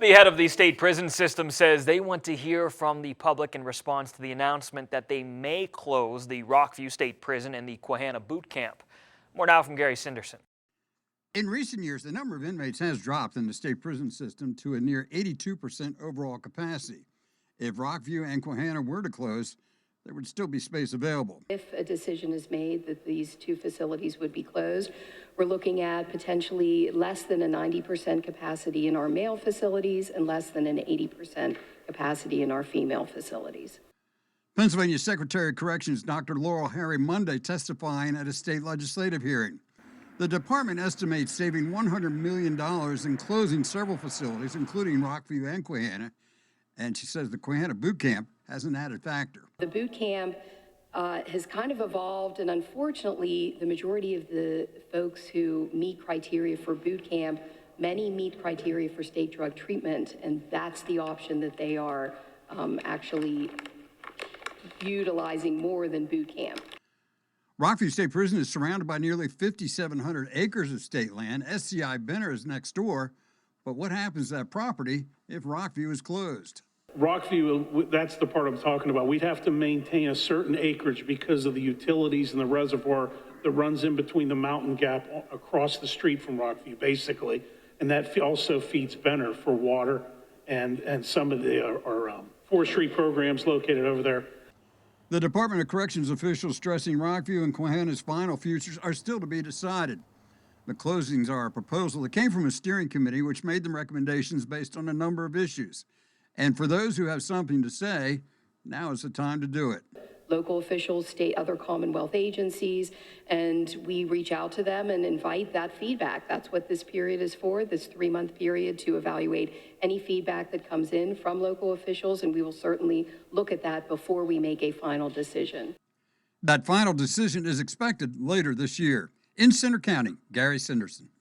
The head of the state prison system says they want to hear from the public in response to the announcement that they may close the Rockview State Prison and the Quehanna boot camp. More now from Gary Sinderson. In recent years, the number of inmates has dropped in the state prison system to a near 82% overall capacity. If Rockview and Quehanna were to close, there would still be space available. If a decision is made that these two facilities would be closed, we're looking at potentially less than a 90% capacity in our male facilities and less than an 80% capacity in our female facilities. Pennsylvania Secretary of Corrections Dr. Laurel Harry Monday testifying at a state legislative hearing. The department estimates saving $100 million in closing several facilities, including Rockview and Quehanna, and she says the Quehanna boot camp has an added factor. The boot camp has kind of evolved, and unfortunately, the majority of the folks who meet criteria for boot camp, many meet criteria for state drug treatment, and that's the option that they are actually utilizing more than boot camp. Rockview State Prison is surrounded by nearly 5,700 acres of state land. SCI Benner is next door, but what happens to that property if Rockview is closed? Rockview, that's the part I'm talking about. We'd have to maintain a certain acreage because of the utilities and the reservoir that runs in between the mountain gap across the street from Rockview, basically. And that also feeds Benner for water and some of our forestry programs located over there. The Department of Corrections officials stressing Rockview and Quehanna's final futures are still to be decided. The closings are a proposal that came from a steering committee which made them recommendations based on a number of issues. And for those who have something to say, now is the time to do it. Local officials, state, other Commonwealth agencies, and we reach out to them and invite that feedback. That's what this period is for, this 3-month period, to evaluate any feedback that comes in from local officials, and we will certainly look at that before we make a final decision. That final decision is expected later this year. In Center County, Gary Sinderson.